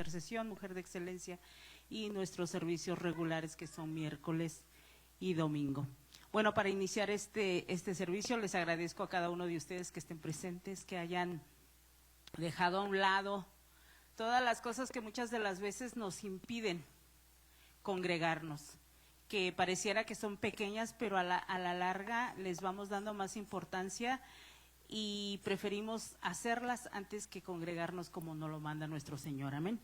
intercesión, Mujer de Excelencia, y nuestros servicios regulares que son miércoles y domingo. Bueno, para iniciar este servicio les agradezco a cada uno de ustedes que estén presentes, que hayan dejado a un lado todas las cosas que muchas de las veces nos impiden congregarnos, que pareciera que son pequeñas, pero a la larga les vamos dando más importancia y preferimos hacerlas antes que congregarnos como nos lo manda nuestro Señor. Amén.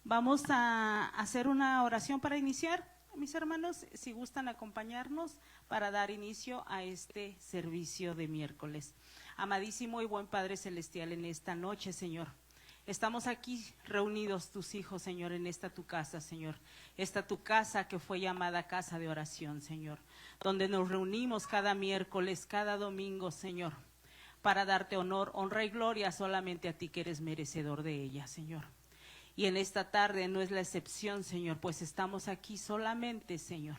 Vamos a hacer una oración para iniciar, mis hermanos, si gustan acompañarnos para dar inicio a este servicio de miércoles. Amadísimo y buen Padre Celestial, en esta noche, Señor, estamos aquí reunidos tus hijos, Señor, en esta tu casa, Señor. Esta tu casa que fue llamada casa de oración, Señor, donde nos reunimos cada miércoles, cada domingo, Señor, para darte honor, honra y gloria solamente a ti que eres merecedor de ella, Señor. Y en esta tarde no es la excepción, Señor, pues estamos aquí solamente, Señor,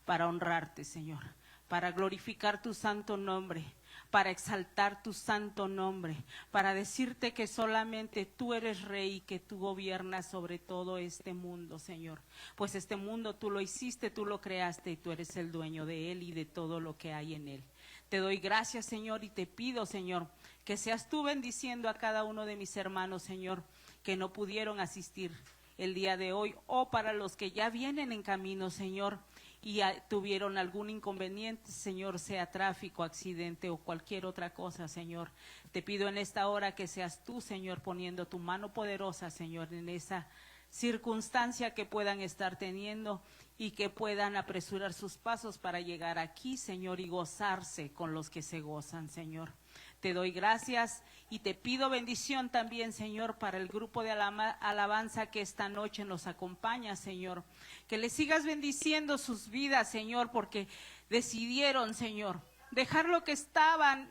para honrarte, Señor, para glorificar tu santo nombre, para exaltar tu santo nombre, para decirte que solamente tú eres rey y que tú gobiernas sobre todo este mundo, Señor. Pues este mundo tú lo hiciste, tú lo creaste y tú eres el dueño de él y de todo lo que hay en él. Te doy gracias, Señor, y te pido, Señor, que seas tú bendiciendo a cada uno de mis hermanos, Señor, que no pudieron asistir el día de hoy, o para los que ya vienen en camino, Señor, y tuvieron algún inconveniente, Señor, sea tráfico, accidente o cualquier otra cosa, Señor. Te pido en esta hora que seas tú, Señor, poniendo tu mano poderosa, Señor, en esa circunstancia que puedan estar teniendo y que puedan apresurar sus pasos para llegar aquí, Señor, y gozarse con los que se gozan, Señor. Te doy gracias y te pido bendición también, Señor, para el grupo de alabanza que esta noche nos acompaña, Señor. Que le sigas bendiciendo sus vidas, Señor, porque decidieron, Señor, dejar lo que estaban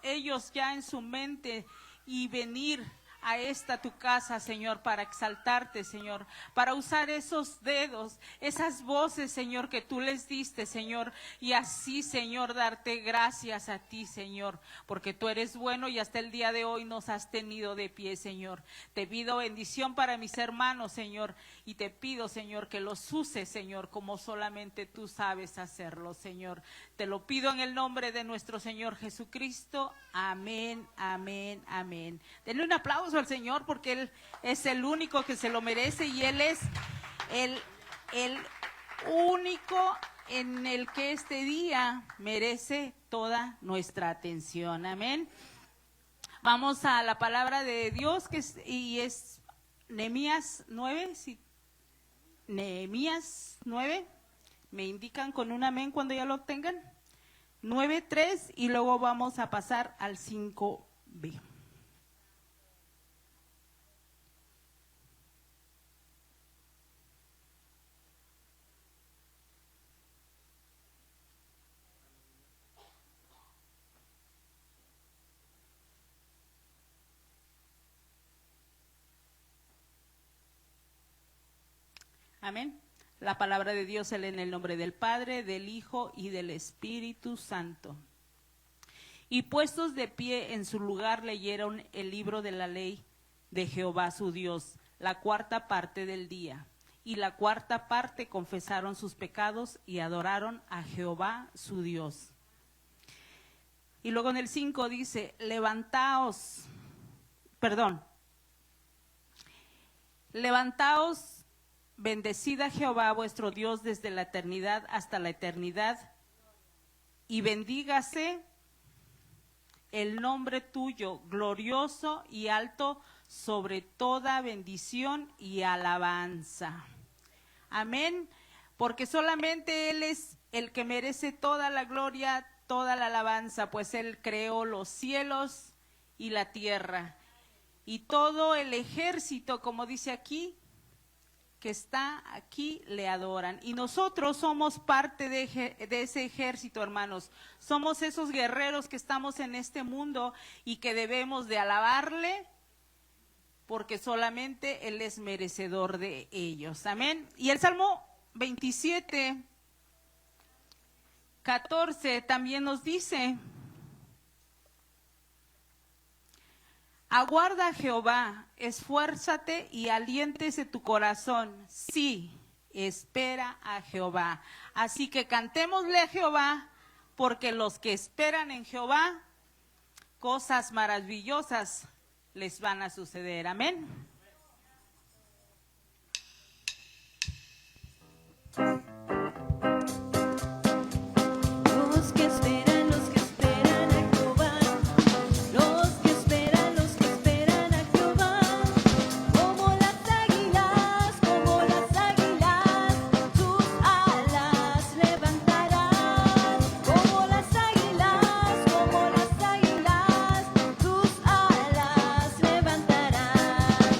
ellos ya en su mente y venir a esta tu casa, Señor, para exaltarte, Señor, para usar esos dedos, esas voces, Señor, que tú les diste, Señor, y así, Señor, darte gracias a ti, Señor, porque tú eres bueno y hasta el día de hoy nos has tenido de pie, Señor. Te pido bendición para mis hermanos, Señor, y te pido, Señor, que los uses, Señor, como solamente tú sabes hacerlo, Señor. Te lo pido en el nombre de nuestro Señor Jesucristo. Amén, amén, amén. Denle un aplauso al Señor porque Él es el único que se lo merece y Él es el único en el que este día merece toda nuestra atención. Amén. Vamos a la palabra de Dios y es Nehemías 9. Sí. Nehemías 9. Me indican con un amén cuando ya lo tengan. 9:3 y luego vamos a pasar al 5b. Amén. La palabra de Dios se lee en el nombre del Padre, del Hijo y del Espíritu Santo. Y puestos de pie en su lugar leyeron el libro de la ley de Jehová su Dios, la cuarta parte del día. Y la cuarta parte confesaron sus pecados y adoraron a Jehová su Dios. Y luego en el 5 dice, levantaos, bendecid a Jehová vuestro Dios desde la eternidad hasta la eternidad, y bendígase el nombre tuyo, glorioso y alto sobre toda bendición y alabanza. Amén, porque solamente Él es el que merece toda la gloria, toda la alabanza, pues Él creó los cielos y la tierra, y todo el ejército, como dice aquí, que está aquí le adoran. Y nosotros somos parte de ese ejército, hermanos. Somos esos guerreros que estamos en este mundo y que debemos de alabarle porque solamente Él es merecedor de ellos. Amén. Y el Salmo 27:14 también nos dice: Aguarda a Jehová, esfuérzate y aliéntese tu corazón. Sí, espera a Jehová. Así que cantémosle a Jehová, porque los que esperan en Jehová, cosas maravillosas les van a suceder. Amén. Los que esperan a Jehová, los que esperan a Jehová, como las águilas, sus alas levantarán, como las águilas, sus alas levantarán.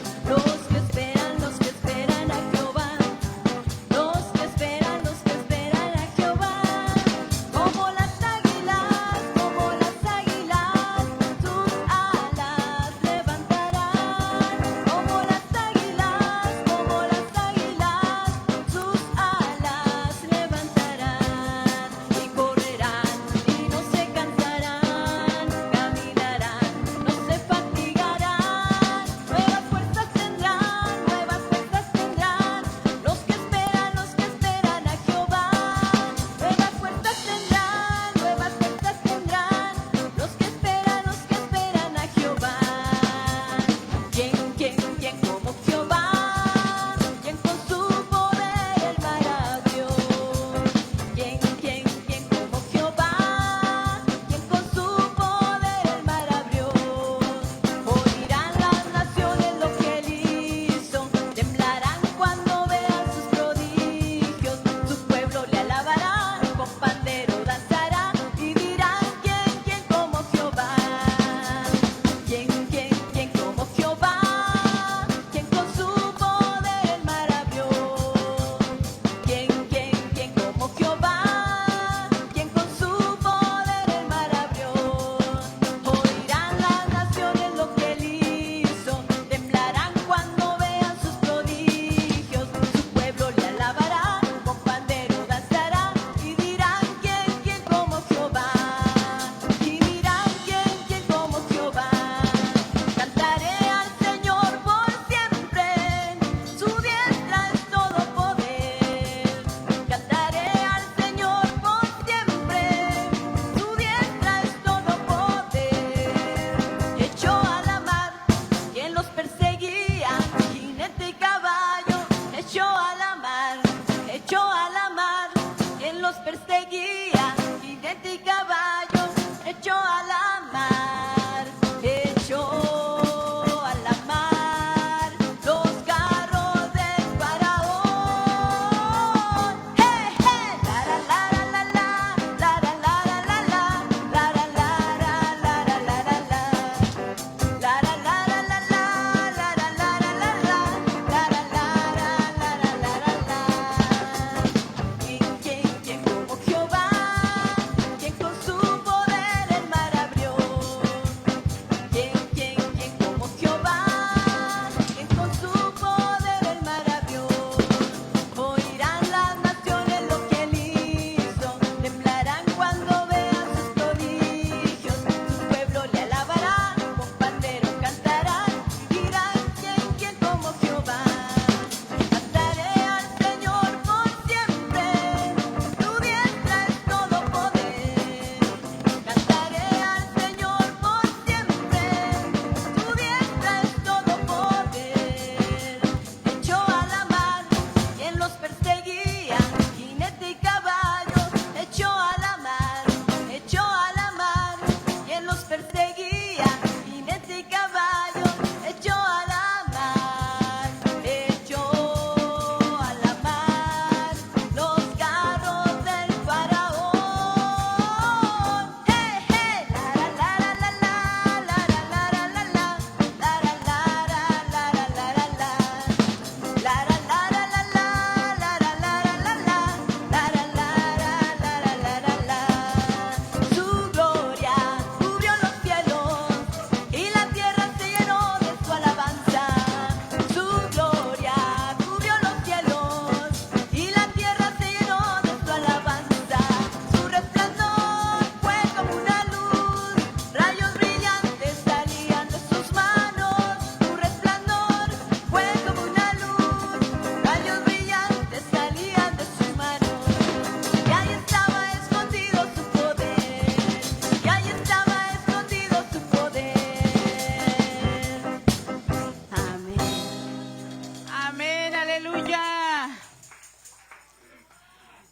Aleluya.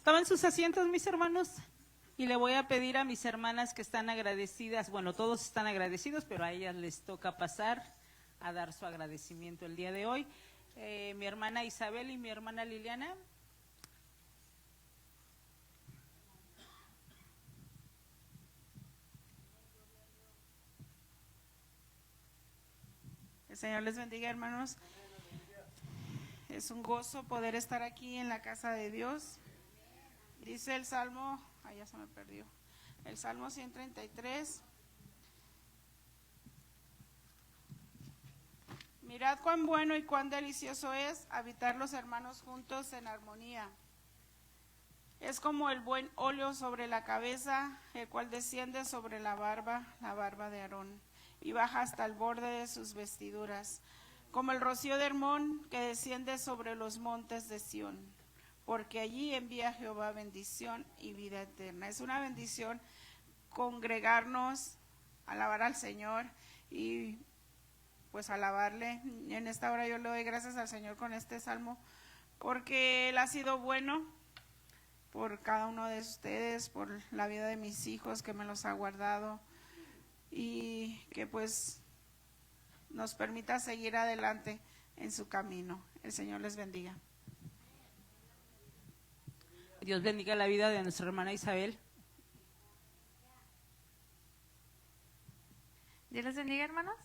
Tomen sus asientos, mis hermanos, y le voy a pedir a mis hermanas que están agradecidas, bueno, todos están agradecidos, pero a ellas les toca pasar a dar su agradecimiento el día de hoy. Mi hermana Isabel y mi hermana Liliana. El Señor les bendiga, hermanos. Es un gozo poder estar aquí en la casa de Dios. Dice el Salmo, ya se me perdió, el Salmo 133. Mirad cuán bueno y cuán delicioso es habitar los hermanos juntos en armonía. Es como el buen óleo sobre la cabeza, el cual desciende sobre la barba de Aarón, y baja hasta el borde de sus vestiduras, como el rocío de Hermón que desciende sobre los montes de Sión, porque allí envía Jehová bendición y vida eterna. Es una bendición congregarnos, alabar al Señor y pues alabarle. En esta hora yo le doy gracias al Señor con este salmo, porque Él ha sido bueno por cada uno de ustedes, por la vida de mis hijos que me los ha guardado, y que pues nos permita seguir adelante en su camino. El Señor les bendiga. Dios bendiga la vida de nuestra hermana Isabel. Dios les bendiga, hermanos.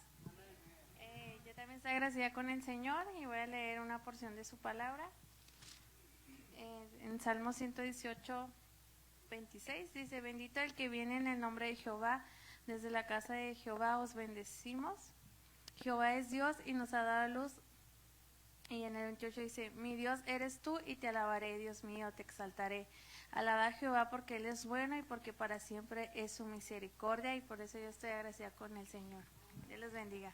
Yo también estoy agradecida con el Señor y voy a leer una porción de su palabra. En Salmo 118, 26 dice: bendito el que viene en el nombre de Jehová, desde la casa de Jehová os bendecimos. Jehová es Dios y nos ha dado luz. Y en el 28 dice: mi Dios eres tú y te alabaré, Dios mío, te exaltaré. Alaba a Jehová porque Él es bueno y porque para siempre es su misericordia, y por eso yo estoy agradecida con el Señor. Dios les bendiga.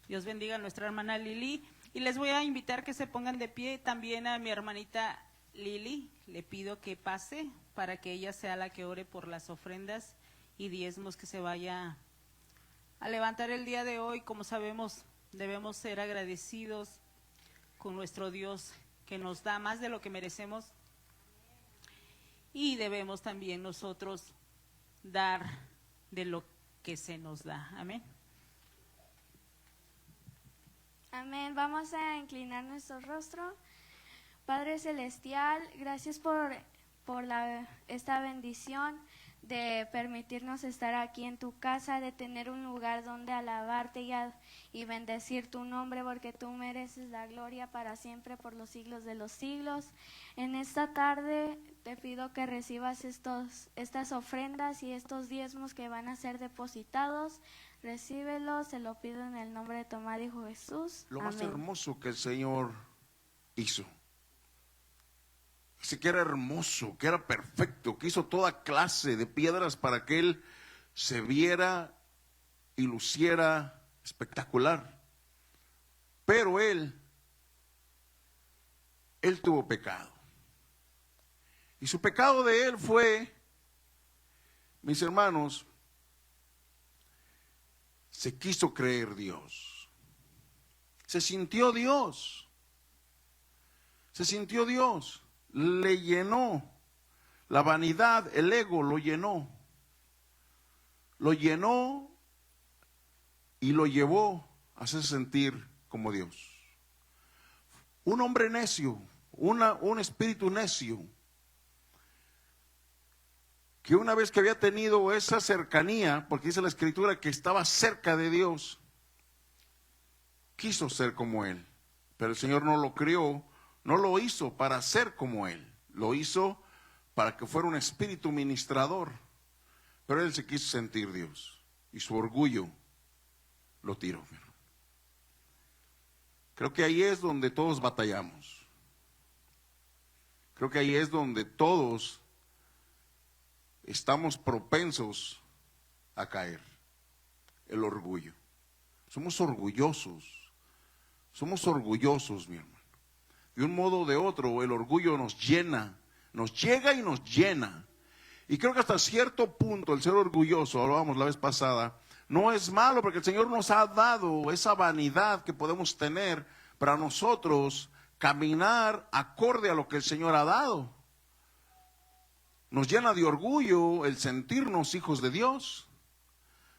Dios bendiga a nuestra hermana Lili. Y les voy a invitar que se pongan de pie. También a mi hermanita Lili le pido que pase para que ella sea la que ore por las ofrendas y diezmos que se vaya a levantar el día de hoy. Como sabemos, debemos ser agradecidos con nuestro Dios, que nos da más de lo que merecemos, y debemos también nosotros dar de lo que se nos da. Amén. Amén. Vamos a inclinar nuestro rostro. Padre Celestial, gracias por esta bendición de permitirnos estar aquí en tu casa, de tener un lugar donde alabarte y bendecir tu nombre, porque tú mereces la gloria para siempre, por los siglos de los siglos. En esta tarde te pido que recibas estas ofrendas y estos diezmos que van a ser depositados. Recíbelos, se lo pido en el nombre de tu amado Hijo Jesús. Lo más Amén. hermoso que el Señor hizo, dice que era hermoso, que era perfecto, que hizo toda clase de piedras para que Él se viera y luciera espectacular. Pero Él tuvo pecado. Y su pecado de Él fue, mis hermanos, se quiso creer Dios. Se sintió Dios. Se sintió Dios. Le llenó la vanidad, el ego lo llenó. Lo llenó y lo llevó a hacerse sentir como Dios. Un hombre necio, un espíritu necio, que una vez que había tenido esa cercanía, porque dice la Escritura que estaba cerca de Dios, quiso ser como Él. Pero el Señor no lo crió, no lo hizo para ser como Él, lo hizo para que fuera un espíritu ministrador. Pero Él se quiso sentir Dios y su orgullo lo tiró. Creo que ahí es donde todos batallamos. Creo que ahí es donde todos estamos propensos a caer. El orgullo. Somos orgullosos, mi hermano. De un modo o de otro, el orgullo nos llena, nos llega y nos llena. Y creo que hasta cierto punto el ser orgulloso, hablábamos la vez pasada, no es malo, porque el Señor nos ha dado esa vanidad que podemos tener para nosotros caminar acorde a lo que el Señor ha dado. Nos llena de orgullo el sentirnos hijos de Dios.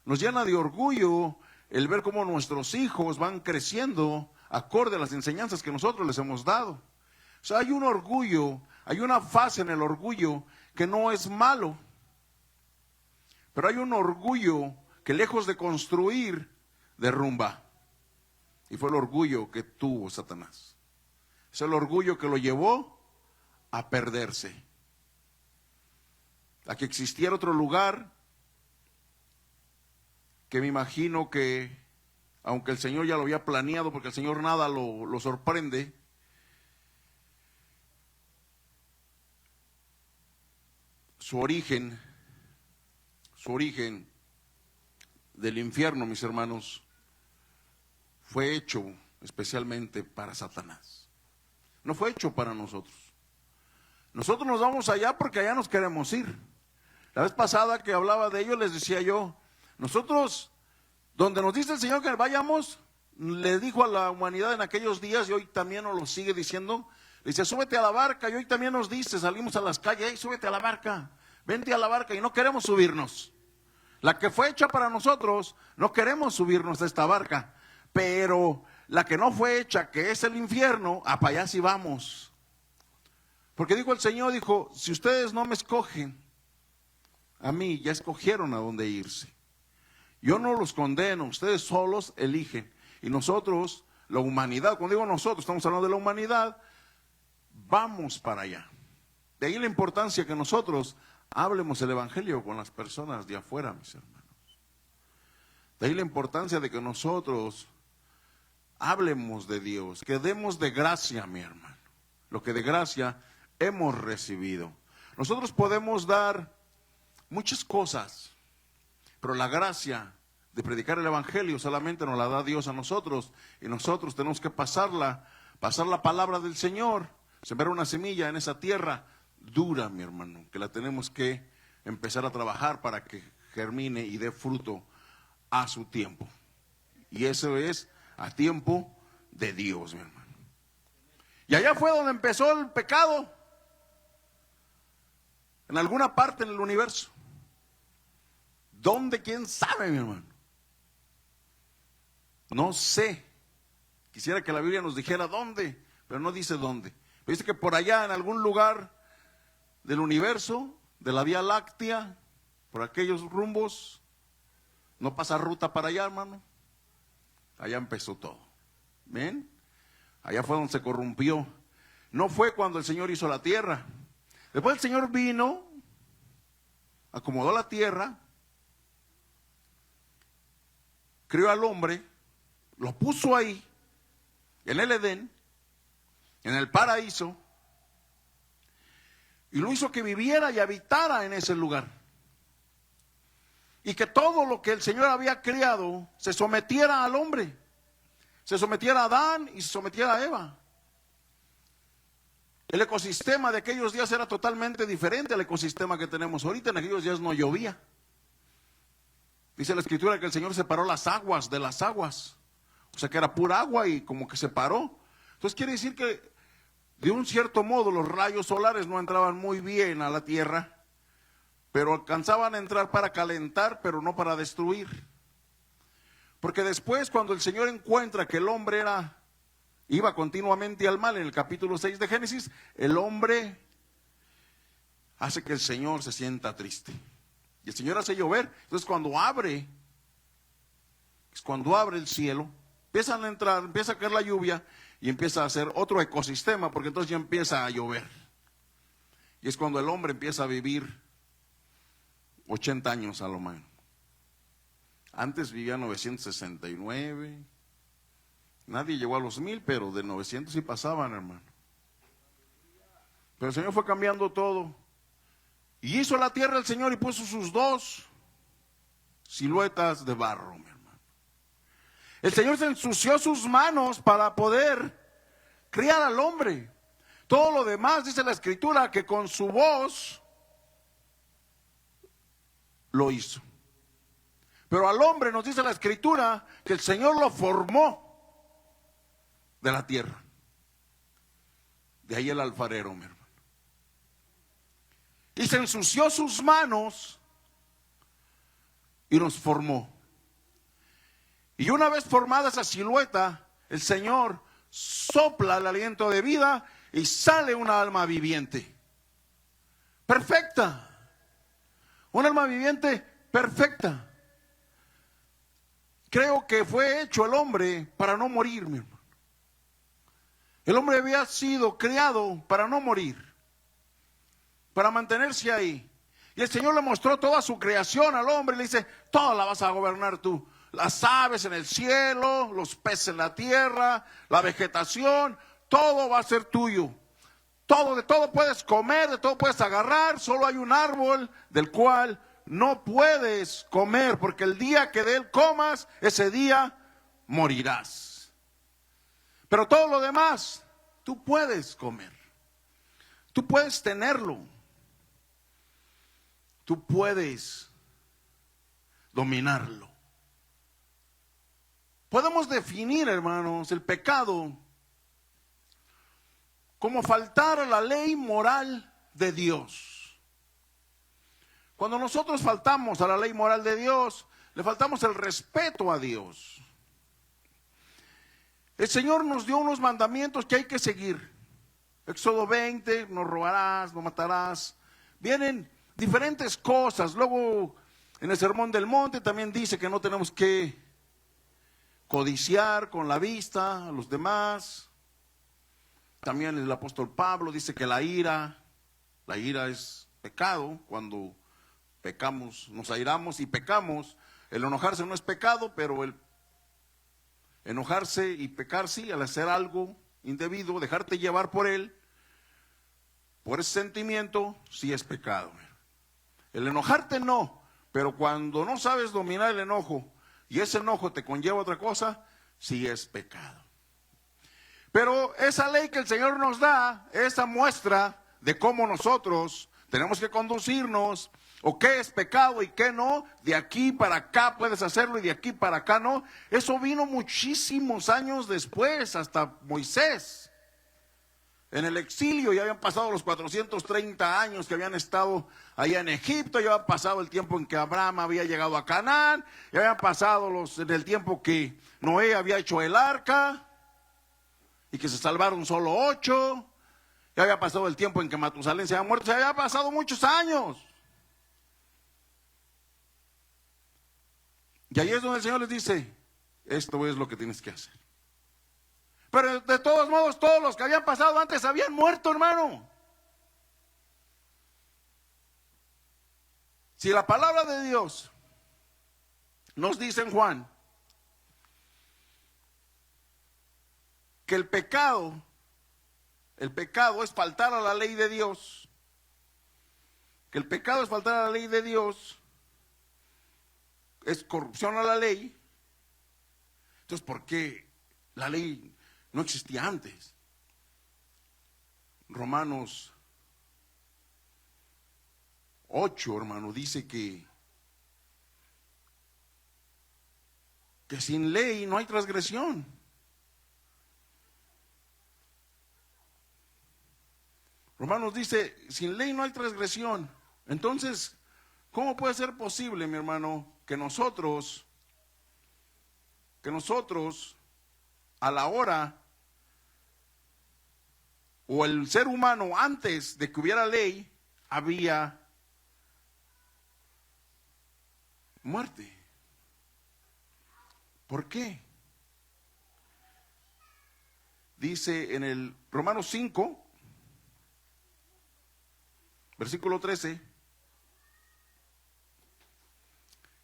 Nos llena de orgullo el ver cómo nuestros hijos van creciendo acorde a las enseñanzas que nosotros les hemos dado. O sea, hay un orgullo, hay una fase en el orgullo que no es malo. Pero hay un orgullo que lejos de construir, derrumba. Y fue el orgullo que tuvo Satanás. Es el orgullo que lo llevó a perderse. A que existiera otro lugar que me imagino que, aunque el Señor ya lo había planeado, porque el Señor nada lo sorprende, su origen del infierno, mis hermanos, fue hecho especialmente para Satanás. No fue hecho para nosotros. Nosotros nos vamos allá porque allá nos queremos ir. La vez pasada que hablaba de ello les decía yo, nosotros, donde nos dice el Señor que vayamos, le dijo a la humanidad en aquellos días, y hoy también nos lo sigue diciendo, le dice, súbete a la barca, y hoy también nos dice, salimos a las calles, hey, súbete a la barca, vente a la barca, y no queremos subirnos. La que fue hecha para nosotros, no queremos subirnos a esta barca, pero la que no fue hecha, que es el infierno, para allá sí vamos. Porque dijo el Señor, dijo, si ustedes no me escogen, a mí ya escogieron a dónde irse. Yo no los condeno, ustedes solos eligen. Y nosotros, la humanidad, cuando digo nosotros, estamos hablando de la humanidad, vamos para allá. De ahí la importancia que nosotros hablemos el evangelio con las personas de afuera, mis hermanos. De ahí la importancia de que nosotros hablemos de Dios, que demos de gracia, mi hermano, lo que de gracia hemos recibido. Nosotros podemos dar muchas cosas, pero la gracia de predicar el evangelio solamente nos la da Dios a nosotros, y nosotros tenemos que pasar la palabra del Señor, sembrar una semilla en esa tierra dura, mi hermano, que la tenemos que empezar a trabajar para que germine y dé fruto a su tiempo. Y eso es a tiempo de Dios, mi hermano. Y allá fue donde empezó el pecado, en alguna parte en el universo. ¿Dónde? ¿Quién sabe, mi hermano? No sé. Quisiera que la Biblia nos dijera dónde, pero no dice dónde. Pero dice que por allá, en algún lugar del universo, de la Vía Láctea, por aquellos rumbos, no pasa ruta para allá, hermano. Allá empezó todo. ¿Ven? Allá fue donde se corrompió. No fue cuando el Señor hizo la tierra. Después el Señor vino, acomodó la tierra, creó al hombre, lo puso ahí, en el Edén, en el paraíso, y lo hizo que viviera y habitara en ese lugar. Y que todo lo que el Señor había creado se sometiera al hombre, se sometiera a Adán y se sometiera a Eva. El ecosistema de aquellos días era totalmente diferente al ecosistema que tenemos ahorita. En aquellos días no llovía. Dice la Escritura que el Señor separó las aguas de las aguas. O sea que era pura agua y como que separó. Entonces quiere decir que de un cierto modo los rayos solares no entraban muy bien a la tierra, pero alcanzaban a entrar para calentar, pero no para destruir. Porque después, cuando el Señor encuentra que el hombre iba continuamente al mal, en el capítulo 6 de Génesis, el hombre hace que el Señor se sienta triste. Y el Señor hace llover. Entonces cuando abre el cielo, empiezan a entrar, empieza a caer la lluvia y empieza a hacer otro ecosistema, porque entonces ya empieza a llover. Y es cuando el hombre empieza a vivir 80 años a lo menos. Antes vivía 969. Nadie llegó a los 1000, pero de 900 sí pasaban, hermano. Pero el Señor fue cambiando todo. Y hizo la tierra el Señor y puso sus dos siluetas de barro, mi hermano. El Señor se ensució sus manos para poder criar al hombre. Todo lo demás, dice la Escritura, que con su voz lo hizo. Pero al hombre nos dice la Escritura que el Señor lo formó de la tierra. De ahí el alfarero, mi hermano. Y se ensució sus manos y nos formó. Y una vez formada esa silueta, el Señor sopla el aliento de vida y sale una alma viviente. Perfecta. Un alma viviente perfecta. Creo que fue hecho el hombre para no morir, mi hermano. El hombre había sido creado para no morir, para mantenerse ahí. Y el Señor le mostró toda su creación al hombre y le dice, toda la vas a gobernar tú. Las aves en el cielo, los peces en la tierra, la vegetación, todo va a ser tuyo. Todo, de todo puedes comer, de todo puedes agarrar, solo hay un árbol del cual no puedes comer, porque el día que de él comas, ese día morirás. Pero todo lo demás, tú puedes comer. Tú puedes tenerlo. Tú puedes dominarlo. Podemos definir, hermanos, el pecado como faltar a la ley moral de Dios. Cuando nosotros faltamos a la ley moral de Dios, le faltamos el respeto a Dios. El Señor nos dio unos mandamientos que hay que seguir. Éxodo 20, no robarás, no matarás. Vienen diferentes cosas. Luego, en el Sermón del Monte también dice que no tenemos que codiciar con la vista a los demás. También el apóstol Pablo dice que la ira es pecado. Cuando pecamos, nos airamos y pecamos. El enojarse no es pecado, pero el enojarse y pecar sí, al hacer algo indebido, dejarte llevar por él, por ese sentimiento, sí es pecado. El enojarte no, pero cuando no sabes dominar el enojo y ese enojo te conlleva otra cosa, sí es pecado. Pero esa ley que el Señor nos da, esa muestra de cómo nosotros tenemos que conducirnos, o qué es pecado y qué no, de aquí para acá puedes hacerlo y de aquí para acá no. Eso vino muchísimos años después, hasta Moisés. En el exilio ya habían pasado los 430 años que habían estado allá en Egipto, ya había pasado el tiempo en que Abraham había llegado a Canaán, ya habían pasado en el tiempo que Noé había hecho el arca y que se salvaron solo 8, ya había pasado el tiempo en que Matusalén se había muerto, se había pasado muchos años. Y ahí es donde el Señor les dice, esto es lo que tienes que hacer. Pero de todos modos, todos los que habían pasado antes habían muerto, hermano. Si la palabra de Dios nos dice en Juan que el pecado es faltar a la ley de Dios, que el pecado es faltar a la ley de Dios, es corrupción a la ley. Entonces, ¿por qué la ley no existía antes? Romanos 8, hermano, dice que sin ley no hay transgresión. Romanos dice, sin ley no hay transgresión. Entonces, ¿cómo puede ser posible, mi hermano, que nosotros a la hora, o el ser humano antes de que hubiera ley, había muerte? ¿Por qué? Dice en el Romanos 5, versículo 13,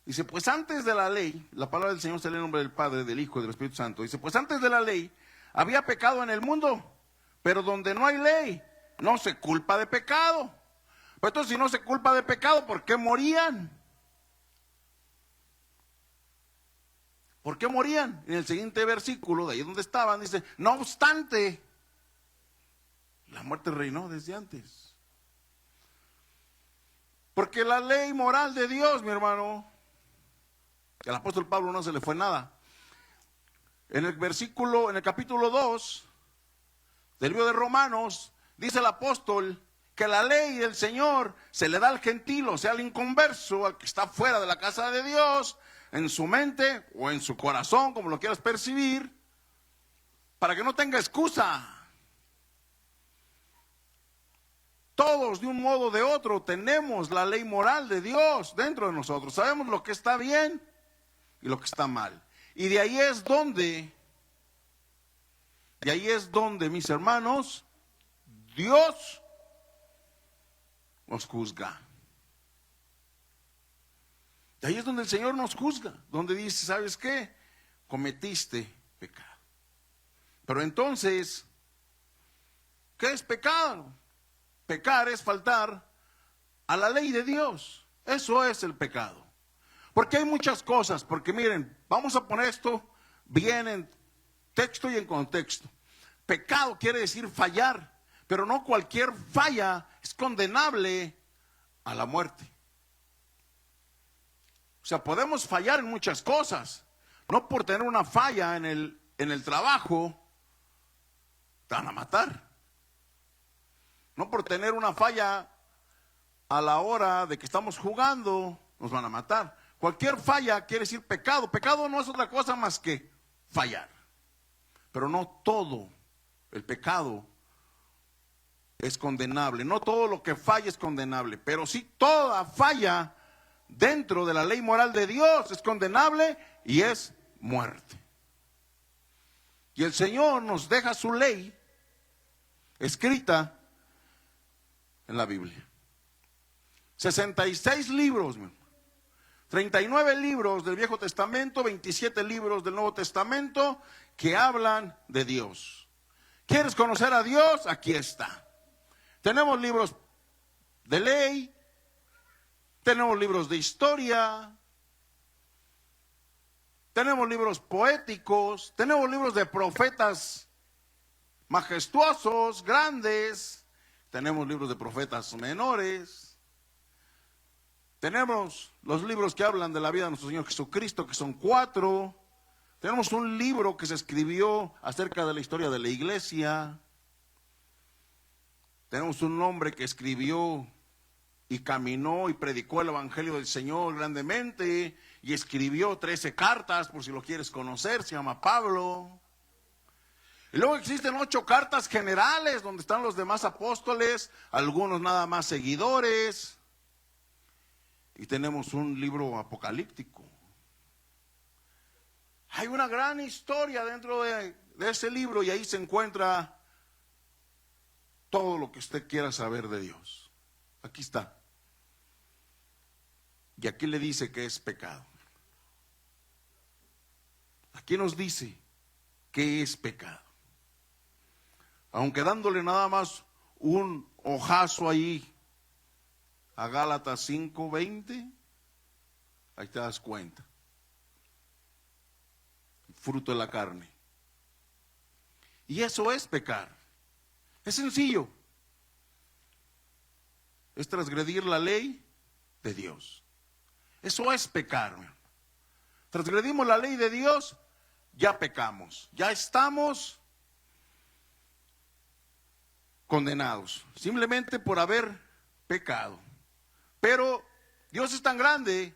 dice, pues antes de la ley, la palabra del Señor se lee en nombre del Padre, del Hijo y del Espíritu Santo. Dice, pues antes de la ley había pecado en el mundo, pero donde no hay ley, no se culpa de pecado. Pues entonces, si no se culpa de pecado, ¿por qué morían? ¿Por qué morían? En el siguiente versículo, de ahí donde estaban, dice, no obstante, la muerte reinó desde antes. Porque la ley moral de Dios, mi hermano, que al apóstol Pablo no se le fue nada. En el capítulo 2 del libro de Romanos, dice el apóstol que la ley del Señor se le da al gentil, o sea, al inconverso, al que está fuera de la casa de Dios, en su mente o en su corazón, como lo quieras percibir, para que no tenga excusa. Todos, de un modo o de otro, tenemos la ley moral de Dios dentro de nosotros. Sabemos lo que está bien y lo que está mal. Y de ahí es donde, mis hermanos, Dios nos juzga. De ahí es donde el Señor nos juzga, donde dice, ¿sabes qué? Cometiste pecado. Pero entonces, ¿qué es pecado? Pecar es faltar a la ley de Dios. Eso es el pecado. Porque hay muchas cosas, porque miren, vamos a poner esto bien en texto y en contexto. Pecado quiere decir fallar, pero no cualquier falla es condenable a la muerte. O sea, podemos fallar en muchas cosas. No por tener una falla en el trabajo, te van a matar. No por tener una falla a la hora de que estamos jugando, nos van a matar. Cualquier falla quiere decir pecado. Pecado no es otra cosa más que fallar. Pero no todo el pecado es condenable. No todo lo que falla es condenable. Pero sí toda falla dentro de la ley moral de Dios es condenable y es muerte. Y el Señor nos deja su ley escrita en la Biblia. 66 libros, 39 libros del Viejo Testamento, 27 libros del Nuevo Testamento que hablan de Dios. ¿Quieres conocer a Dios? Aquí está. Tenemos libros de ley, tenemos libros de historia, tenemos libros poéticos, tenemos libros de profetas majestuosos, grandes, tenemos libros de profetas menores, tenemos los libros que hablan de la vida de nuestro Señor Jesucristo, que son 4, tenemos un libro que se escribió acerca de la historia de la iglesia, tenemos un hombre que escribió y caminó y predicó el evangelio del Señor grandemente y escribió 13 cartas, por si lo quieres conocer, se llama Pablo. Y luego existen 8 cartas generales donde están los demás apóstoles, algunos nada más seguidores. Y tenemos un libro apocalíptico. Hay una gran historia dentro de ese libro y ahí se encuentra todo lo que usted quiera saber de Dios. Aquí está. Y aquí le dice que es pecado. Aquí nos dice que es pecado. Aunque dándole nada más un ojazo ahí a Gálatas 5:20, ahí te das cuenta. Fruto de la carne. Y eso es pecar. Es sencillo. Es transgredir la ley de Dios. Eso es pecar. Transgredimos la ley de Dios, ya pecamos. Ya estamos condenados. Simplemente por haber pecado. Pero Dios es tan grande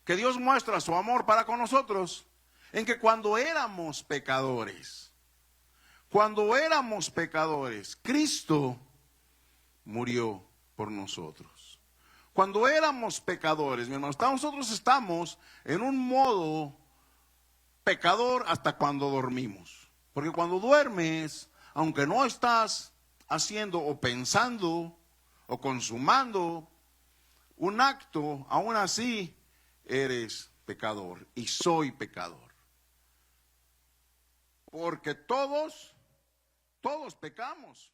que Dios muestra su amor para con nosotros en que cuando éramos pecadores, Cristo murió por nosotros. Cuando éramos pecadores, mi hermano, nosotros estamos en un modo pecador hasta cuando dormimos. Porque cuando duermes, aunque no estás haciendo o pensando o consumando un acto, aún así eres pecador y soy pecador. Porque todos pecamos.